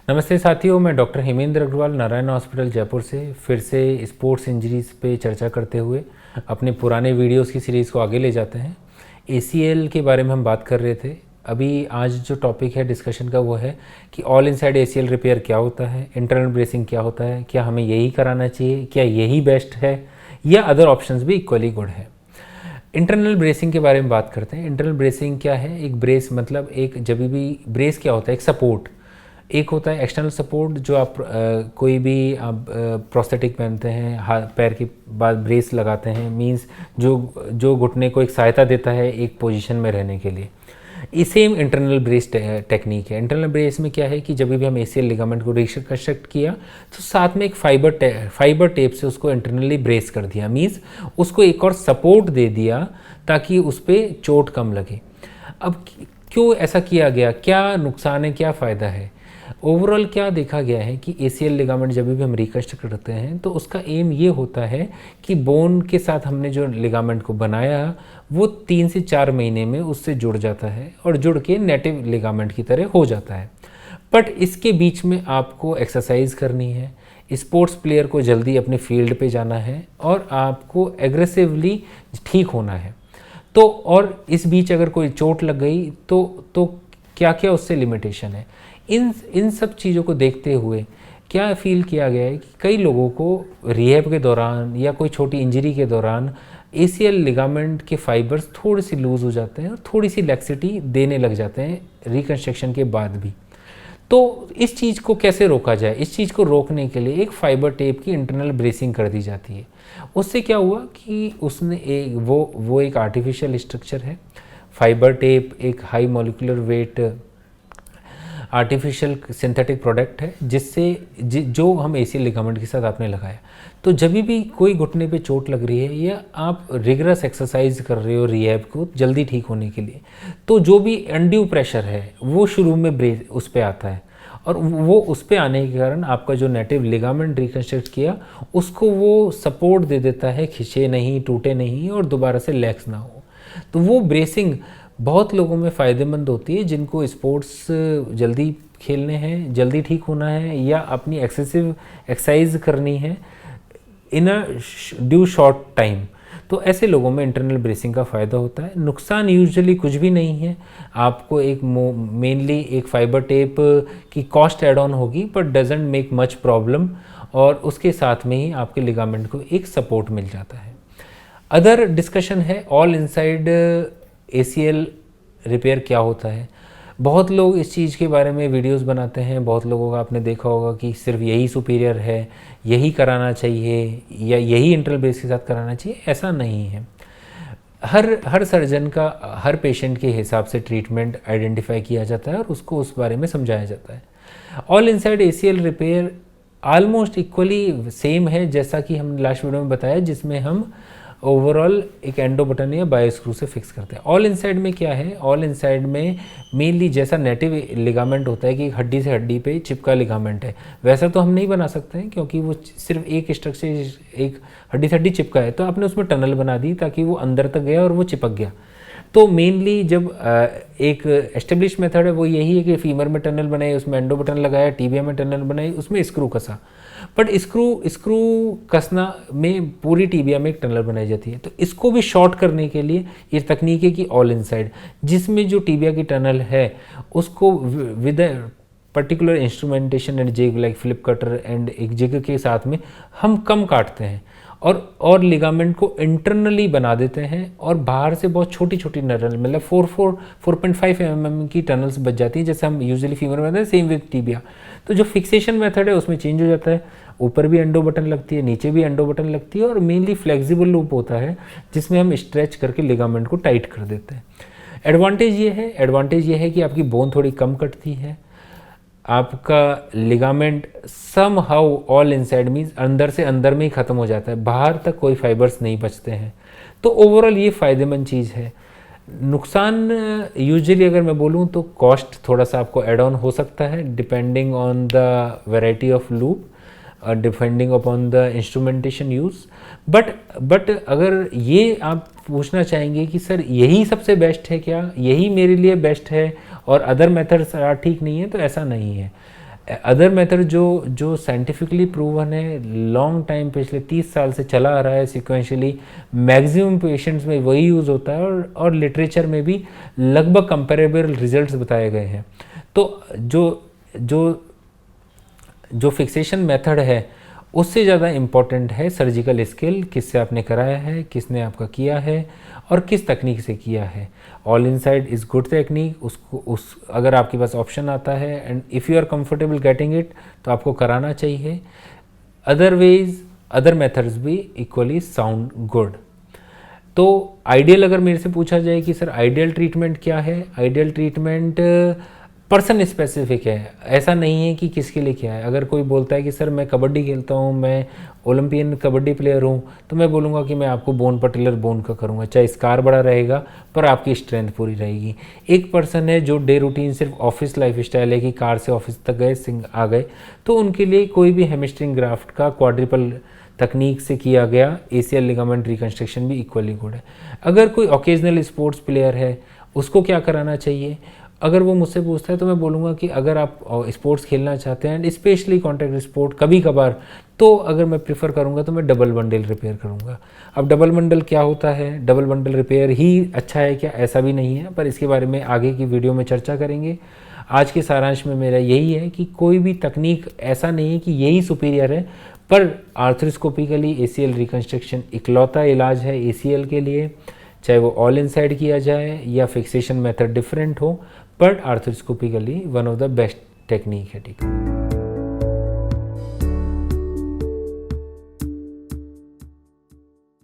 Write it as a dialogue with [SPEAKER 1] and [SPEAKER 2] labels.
[SPEAKER 1] नमस्ते साथियों, मैं डॉक्टर हेमेंद्र अग्रवाल नारायण हॉस्पिटल जयपुर से फिर से स्पोर्ट्स इंजरीज पे चर्चा करते हुए अपने पुराने वीडियोस की सीरीज़ को आगे ले जाते हैं। ACL के बारे में हम बात कर रहे थे। अभी आज जो टॉपिक है डिस्कशन का वो है कि ऑल इनसाइड ACL रिपेयर क्या होता है, इंटरनल ब्रेसिंग क्या होता है, क्या हमें यही कराना चाहिए, क्या यही बेस्ट है या अदर ऑप्शंस भी इक्वली गुड है। इंटरनल ब्रेसिंग के बारे में बात करते हैं। इंटरनल ब्रेसिंग क्या है? एक ब्रेस मतलब एक जब भी ब्रेस क्या होता है, एक सपोर्ट। एक होता है एक्सटर्नल सपोर्ट जो आप कोई भी आप प्रोस्थेटिक पहनते हैं, हाथ पैर के बाद ब्रेस लगाते हैं, मींस जो घुटने को एक सहायता देता है एक पोजीशन में रहने के लिए। ये सेम इंटरनल ब्रेस टेक्निक है। इंटरनल ब्रेस में क्या है कि जब भी हम ACL लिगामेंट को रिकंस्ट्रक्ट किया तो साथ में एक फाइबर टेप से उसको इंटरनली ब्रेस कर दिया, मींस उसको एक और सपोर्ट दे दिया ताकि उस पर चोट कम लगे। अब क्यों ऐसा किया गया, क्या नुकसान है, क्या फ़ायदा है? ओवरऑल क्या देखा गया है कि ACL लिगामेंट जब भी हम रिकंस्ट्रक्ट करते हैं तो उसका एम ये होता है कि बोन के साथ हमने जो लिगामेंट को बनाया वो 3 से 4 महीने में उससे जुड़ जाता है और जुड़ के नेटिव लिगामेंट की तरह हो जाता है। बट इसके बीच में आपको एक्सरसाइज करनी है, स्पोर्ट्स प्लेयर को जल्दी अपने फील्ड पे जाना है और आपको एग्रेसिवली ठीक होना है। तो और इस बीच अगर कोई चोट लग गई तो क्या क्या उससे लिमिटेशन है। इन सब चीज़ों को देखते हुए क्या फील किया गया है कि कई लोगों को रिहैब के दौरान या कोई छोटी इंजरी के दौरान ACL लिगामेंट के फाइबर्स थोड़े से लूज़ हो जाते हैं और थोड़ी सी लैक्सिटी देने लग जाते हैं रिकंस्ट्रक्शन के बाद भी। तो इस चीज़ को कैसे रोका जाए? इस चीज़ को रोकने के लिए एक फाइबर टेप की इंटरनल ब्रेसिंग कर दी जाती है। उससे क्या हुआ कि उसने वो एक आर्टिफिशियल स्ट्रक्चर है। फाइबर टेप एक high molecular weight artificial synthetic product है जिससे जो हम ACL लिगामेंट के साथ आपने लगाया। तो जब भी कोई घुटने पे चोट लग रही है या आप रिगरस एक्सरसाइज कर रहे हो रिहैब को जल्दी ठीक होने के लिए, तो जो भी अनड्यू प्रेशर है वो शुरू में ब्रेस उस पर आता है और वो उस पर आने के कारण आपका जो नेटिव लिगामेंट रिकंस्ट्रक्ट किया उसको वो सपोर्ट दे देता है, खिंचे नहीं, टूटे नहीं और दोबारा से लैक्स ना हो। तो वो ब्रेसिंग बहुत लोगों में फ़ायदेमंद होती है जिनको स्पोर्ट्स जल्दी खेलने हैं, जल्दी ठीक होना है या अपनी एक्सेसिव एक्सरसाइज करनी है इन अ ड्यू शॉर्ट टाइम। तो ऐसे लोगों में इंटरनल ब्रेसिंग का फ़ायदा होता है। नुकसान यूजुअली कुछ भी नहीं है। आपको एक मेनली एक फाइबर टेप की कॉस्ट एड ऑन होगी but doesn't make much problem और उसके साथ में ही आपके लिगामेंट को एक सपोर्ट मिल जाता है। अदर डिस्कशन है ऑल इनसाइड ACL रिपेयर क्या होता है। बहुत लोग इस चीज़ के बारे में वीडियोस बनाते हैं। बहुत लोगों का आपने देखा होगा कि सिर्फ यही सुपीरियर है, यही कराना चाहिए या यही इंटरनल ब्रेस के साथ कराना चाहिए। ऐसा नहीं है। हर सर्जन का हर पेशेंट के हिसाब से ट्रीटमेंट आइडेंटिफाई किया जाता है और उसको उस बारे में समझाया जाता है। All inside ACL repair almost equally same है जैसा कि हमने लास्ट वीडियो में बताया, जिसमें हम ओवरऑल एक एंडो बटन या बायो स्क्रू से फिक्स करते हैं। ऑल इनसाइड में क्या है? ऑल इनसाइड में मेनली जैसा नेटिव लिगामेंट होता है कि हड्डी से हड्डी पे चिपका लिगामेंट है, वैसा तो हम नहीं बना सकते हैं क्योंकि वो सिर्फ एक स्ट्रक्चर एक हड्डी से हड्डी चिपका है। तो आपने उसमें टनल बना दी ताकि वो अंदर तक गया और वो चिपक गया। तो मेनली जब एक एस्टेब्लिश मेथड है वो यही है कि फीमर में टनल बनाई, उसमें एंडो बटन लगाया, टीबिया में टनल बनाई, उसमें स्क्रू कसा। बट स्क्रू कसना में पूरी टीबिया में एक टनल बनाई जाती है। तो इसको भी शॉर्ट करने के लिए ये तकनीक है कि ऑल इनसाइड, जिसमें जो टीबिया की टनल है उसको with particular instrumentation and jig like flip cutter and एक जिग के साथ में हम कम काटते हैं और लिगामेंट को इंटरनली बना देते हैं और बाहर से बहुत छोटी छोटी टनल मतलब 4.5 mm की टनल्स बच जाती हैं जैसे हम यूजुअली फीमर में हैं, सेम विद टीबिया। तो जो फिक्सेशन मेथड है उसमें चेंज हो जाता है। ऊपर भी एंडो बटन लगती है, नीचे भी एंडो बटन लगती है और मेनली फ्लेक्सिबल लूप होता है जिसमें हम स्ट्रेच करके लिगामेंट को टाइट कर देते हैं। एडवांटेज ये है कि आपकी बोन थोड़ी कम कटती है, आपका ligament somehow all inside means अंदर से अंदर में ही ख़त्म हो जाता है, बाहर तक कोई फाइबर्स नहीं बचते हैं। तो ओवरऑल ये फ़ायदेमंद चीज़ है। नुकसान यूजुअली अगर मैं बोलूँ तो कॉस्ट थोड़ा सा आपको एड ऑन हो सकता है depending on the variety of loop, depending upon the instrumentation use. But अगर ये आप पूछना चाहेंगे कि सर यही सबसे बेस्ट है क्या, यही मेरे लिए बेस्ट है और अदर मेथड्स ठीक नहीं है, तो ऐसा नहीं है। अदर मेथड जो साइंटिफिकली प्रूवन है, लॉन्ग टाइम पिछले 30 साल से चला आ रहा है सिक्वेंशली, मैक्सिमम पेशेंट्स में वही यूज़ होता है और लिटरेचर में भी लगभग कंपेरेबल रिजल्ट्स बताए गए हैं। तो जो फिक्सेशन मेथड है उससे ज़्यादा इम्पॉर्टेंट है सर्जिकल स्किल, किससे आपने कराया है, किसने आपका किया है और किस तकनीक से किया है। All inside is good technique, अगर आपके पास ऑप्शन आता है and if you are comfortable getting it तो आपको कराना चाहिए। अदरवाइज अदर मेथड्स भी इक्वली साउंड गुड। तो आइडियल अगर मेरे से पूछा जाए कि सर आइडियल ट्रीटमेंट क्या है, आइडियल ट्रीटमेंट पर्सन स्पेसिफिक है, ऐसा नहीं है कि किसके लिए क्या है। अगर कोई बोलता है कि सर मैं कबड्डी खेलता हूँ, मैं ओलंपियन कबड्डी प्लेयर हूँ, तो मैं बोलूँगा कि मैं आपको बोन पर्टिकुलर बोन का करूँगा, चाहे स्कार बड़ा रहेगा पर आपकी स्ट्रेंथ पूरी रहेगी। एक पर्सन है जो डे रूटीन सिर्फ ऑफिस लाइफ स्टाइल है कि कार से ऑफिस तक गए आ गए, तो उनके लिए कोई भी हेमस्ट्रिंग ग्राफ्ट का क्वाड्रिपल तकनीक से किया गया एसीएल लिगामेंट रिकंस्ट्रक्शन भी इक्वली गुड है। अगर कोई ओकेजनल स्पोर्ट्स प्लेयर है उसको क्या कराना चाहिए, अगर वो मुझसे पूछता है तो मैं बोलूँगा कि अगर आप स्पोर्ट्स खेलना चाहते हैं एंड स्पेशली कॉन्टैक्ट स्पोर्ट कभी कभार, तो अगर मैं प्रीफर करूँगा तो मैं डबल बंडल रिपेयर करूँगा। अब डबल बंडल क्या होता है, डबल बंडल रिपेयर ही अच्छा है क्या, ऐसा भी नहीं है, पर इसके बारे में आगे की वीडियो में चर्चा करेंगे। आज के सारांश में मेरा यही है कि कोई भी तकनीक ऐसा नहीं है कि यही सुपीरियर है, पर आर्थ्रोस्कोपिकली एसीएल रिकंस्ट्रक्शन इकलौता इलाज है एसीएल के लिए, चाहे वो ऑल इनसाइड किया जाए या फिक्सेशन मेथड डिफरेंट हो, पर arthroscopically one of the best technique है। ठीक है।